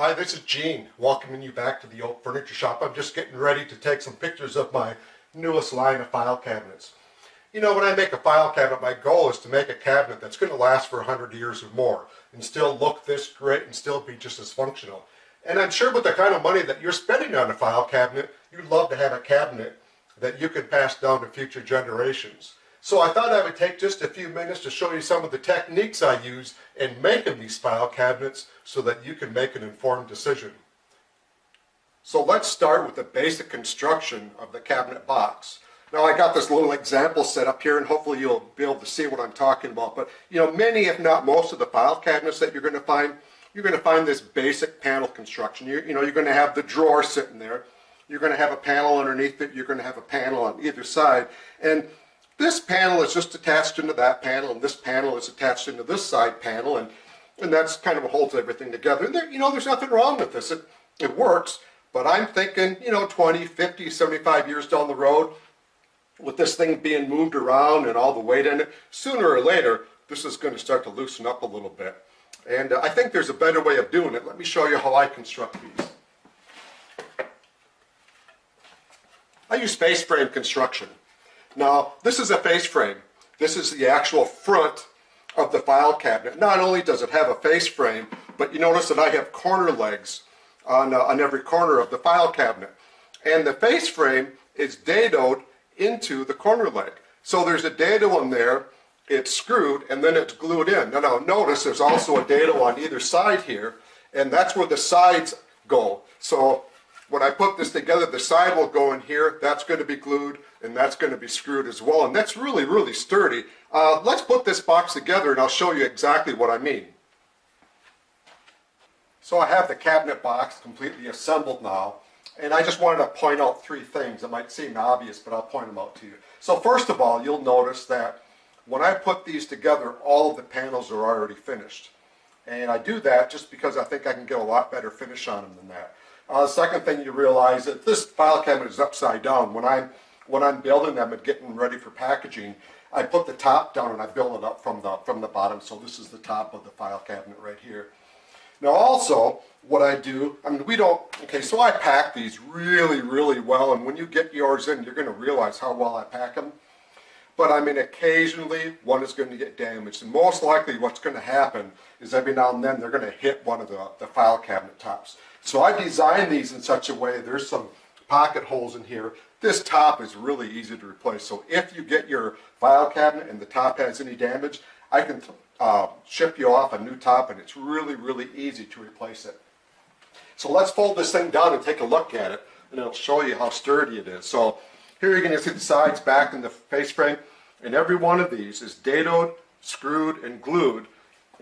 Hi, this is Gene, welcoming you back to the old furniture shop. I'm just getting ready to take some pictures of my newest line of file cabinets. You know, when I make a file cabinet, my goal is to make a cabinet that's going to last for 100 years or more and still look this great and still be just as functional. And I'm sure with the kind of money that you're spending on a file cabinet, you'd love to have a cabinet that you could pass down to future generations. So I thought I would take just a few minutes to show you some of the techniques I use in making these file cabinets so that you can make an informed decision. So let's start with the basic construction of the cabinet box. Now I got this little example set up here and hopefully you'll be able to see what I'm talking about. But you know, many if not most of the file cabinets that you're going to find this basic panel construction. You're going to have the drawer sitting there. You're going to have a panel underneath it. You're going to have a panel on either side. And this panel is just attached into that panel, and this panel is attached into this side panel, and that's kind of what holds everything together. And there's nothing wrong with this. It works, but I'm thinking, 20, 50, 75 years down the road, with this thing being moved around and all the weight in it, sooner or later, this is going to start to loosen up a little bit. And I think there's a better way of doing it. Let me show you how I construct these. I use face frame construction. Now, this is a face frame. This is the actual front of the file cabinet. Not only does it have a face frame, but you notice that I have corner legs on every corner of the file cabinet. And the face frame is dadoed into the corner leg. So there's a dado in there, it's screwed, and then it's glued in. Now notice there's also a dado on either side here, and that's where the sides go. So when I put this together, the side will go in here, that's going to be glued, and that's going to be screwed as well, and that's really, really sturdy. Let's put this box together and I'll show you exactly what I mean. So I have the cabinet box completely assembled now, and I just wanted to point out three things that might seem obvious, but I'll point them out to you. So first of all, you'll notice that when I put these together, all of the panels are already finished. And I do that just because I think I can get a lot better finish on them than that. Second thing you realize that this file cabinet is upside down. When I'm building them and getting ready for packaging, I put the top down and I build it up from the bottom. So this is the top of the file cabinet right here. Now also, what I do, so I pack these really, really well, and when you get yours in, you're going to realize how well I pack them. But occasionally one is going to get damaged, and most likely what's going to happen is every now and then they're going to hit one of the file cabinet tops. So I designed these in such a way, there's some pocket holes in here. This top is really easy to replace, so if you get your file cabinet and the top has any damage, I can ship you off a new top, and it's really, really easy to replace it. So let's fold this thing down and take a look at it, and it'll show you how sturdy it is. So here you're going to see the sides back in the face frame, and every one of these is dadoed, screwed, and glued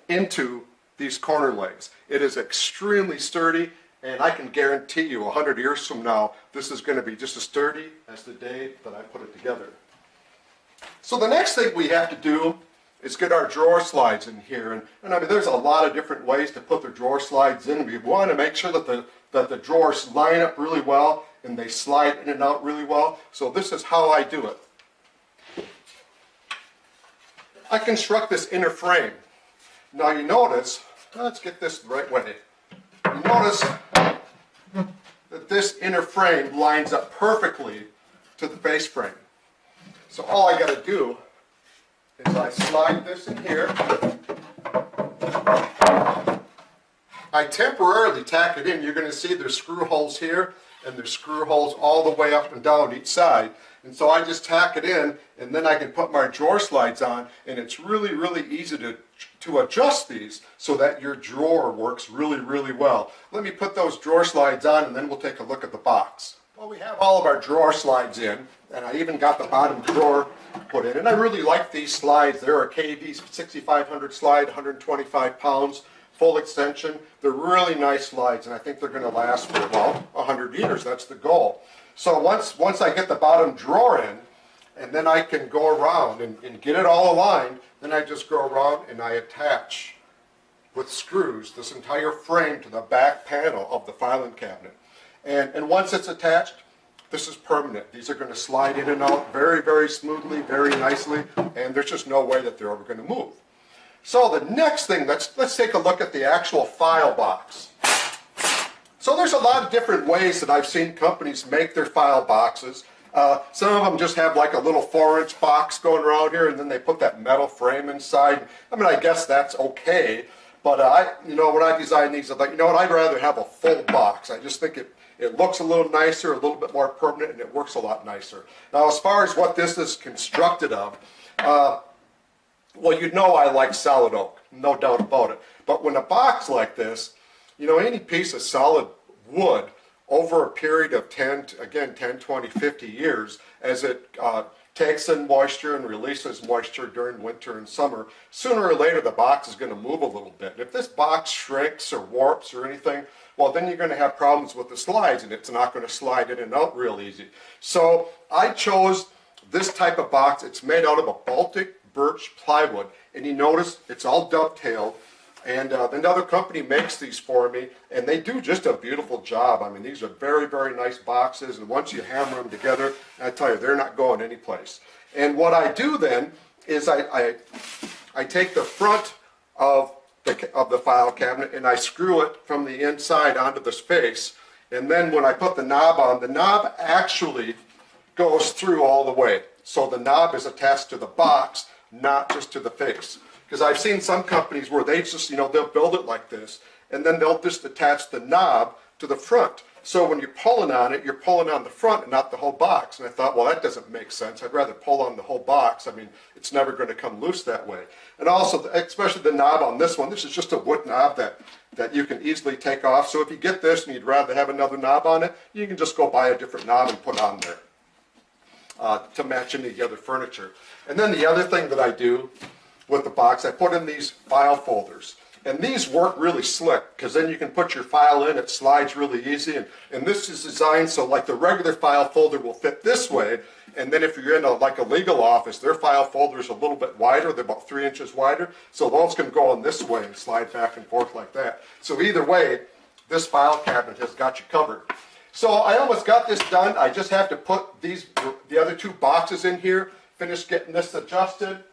into these corner legs. It is extremely sturdy, and I can guarantee you 100 years from now, this is going to be just as sturdy as the day that I put it together. So the next thing we have to do is get our drawer slides in here, and there's a lot of different ways to put the drawer slides in. We want to make sure that the drawers line up really well and they slide in and out really well. So this is how I do it. I construct this inner frame. Now you notice, let's get this the right way. You notice that this inner frame lines up perfectly to the face frame. So all I got to do is I slide this in here. I temporarily tack it in. You're going to see there's screw holes here, and there's screw holes all the way up and down each side. And so I just tack it in, and then I can put my drawer slides on, and it's really, really easy to adjust these so that your drawer works really, really well. Let me put those drawer slides on, and then we'll take a look at the box. Well, we have all of our drawer slides in, and I even got the bottom drawer put in, and I really like these slides. They're a KV 6500 slide, 125 pounds, full extension. They're really nice slides, and I think they're going to last for about 100 years. That's the goal. So once I get the bottom drawer in, and then I can go around and get it all aligned, then I just go around and I attach with screws this entire frame to the back panel of the filing cabinet. And once it's attached, this is permanent. These are going to slide in and out very, very smoothly, very nicely, and there's just no way that they're ever going to move. So the next thing, let's take a look at the actual file box. So there's a lot of different ways that I've seen companies make their file boxes. Some of them just have like a little 4-inch box going around here, and then they put that metal frame inside. I mean, I guess that's okay, but when I design these, I'm like, you know what, I'd rather have a full box. I just think it looks a little nicer, a little bit more permanent, and it works a lot nicer. Now, as far as what this is constructed of, well, you know I like solid oak, no doubt about it. But when a box like this, any piece of solid wood over a period of 10, 20, 50 years, as it takes in moisture and releases moisture during winter and summer, sooner or later the box is going to move a little bit. And if this box shrinks or warps or anything, well, then you're going to have problems with the slides, and it's not going to slide in and out real easy. So I chose this type of box. It's made out of a Baltic birch plywood, and you notice it's all dovetailed. And another company makes these for me, and they do just a beautiful job. I mean, these are very, very nice boxes, and once you hammer them together, I tell you, they're not going anyplace. And what I do then is I take the front of the file cabinet and I screw it from the inside onto the space, and then when I put the knob on, the knob actually goes through all the way. So the knob is attached to the box, not just to the face. Because I've seen some companies where they just, they'll build it like this, and then they'll just attach the knob to the front. So when you're pulling on it, you're pulling on the front and not the whole box. And I thought, well, that doesn't make sense. I'd rather pull on the whole box. I mean, it's never going to come loose that way. And also, especially the knob on this one, this is just a wood knob that you can easily take off. So if you get this and you'd rather have another knob on it, you can just go buy a different knob and put on there to match any of the other furniture. And then the other thing that I do with the box, I put in these file folders. And these work really slick, because then you can put your file in, it slides really easy. And this is designed so like the regular file folder will fit this way, and then if you're in like a legal office, their file folder is a little bit wider, they're about 3 inches wider, so those can go on this way and slide back and forth like that. So either way, this file cabinet has got you covered. So I almost got this done. I just have to put the other two boxes in here, finish getting this adjusted.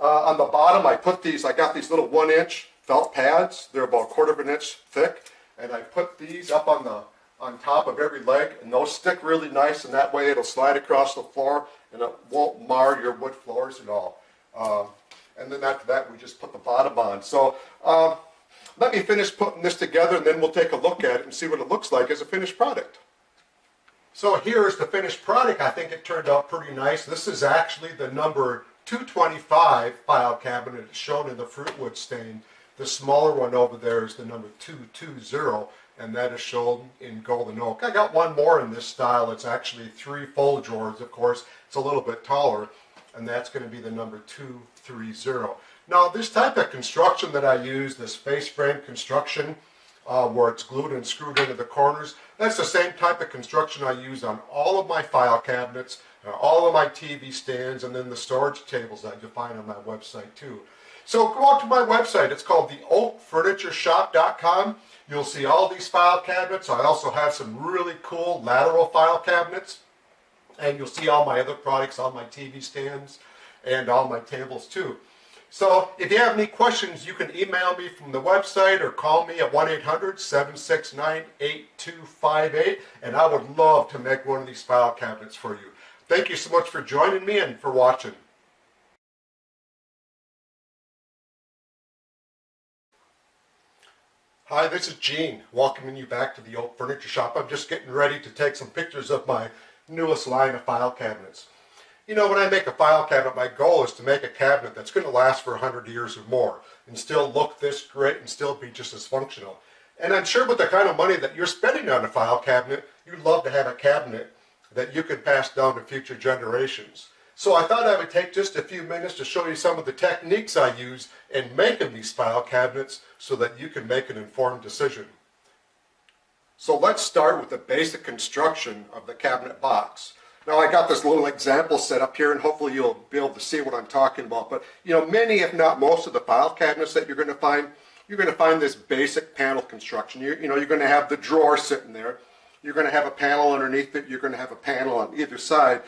On the bottom, I got these little 1-inch felt pads. They're about 1/4 of an inch thick, and I put these up on top of every leg, and those stick really nice, and that way it'll slide across the floor, and it won't mar your wood floors at all. And then after that, we just put the bottom on. So let me finish putting this together, and then we'll take a look at it and see what it looks like as a finished product. So here's the finished product. I think it turned out pretty nice. This is actually the number 225 file cabinet shown in the fruitwood stain. The smaller one over there is the number 220, and that is shown in golden oak. I got one more in this style. It's actually 3 full drawers, of course. It's a little bit taller, and that's going to be the number 230. Now, this type of construction that I use, this face frame construction, where it's glued and screwed into the corners, that's the same type of construction I use on all of my file cabinets, all of my TV stands, and then the storage tables that you'll find on my website too. So go out to my website. It's called theoakfurnitureshop.com. You'll see all these file cabinets. I also have some really cool lateral file cabinets, and you'll see all my other products, all my TV stands, and all my tables too. So if you have any questions, you can email me from the website or call me at 1-800-769-8258, and I would love to make one of these file cabinets for you. Thank you so much for joining me and for watching. Hi, this is Gene, welcoming you back to the Oak Furniture Shop. I'm just getting ready to take some pictures of my newest line of file cabinets. When I make a file cabinet, my goal is to make a cabinet that's going to last for 100 years or more and still look this great and still be just as functional. And I'm sure with the kind of money that you're spending on a file cabinet, you'd love to have a cabinet that you can pass down to future generations. So I thought I would take just a few minutes to show you some of the techniques I use in making these file cabinets so that you can make an informed decision. So let's start with the basic construction of the cabinet box. Now I got this little example set up here, and hopefully you'll be able to see what I'm talking about. But many, if not most, of the file cabinets that you're going to find this basic panel construction. You're going to have the drawer sitting there. You're going to have a panel underneath it. You're going to have a panel on either side.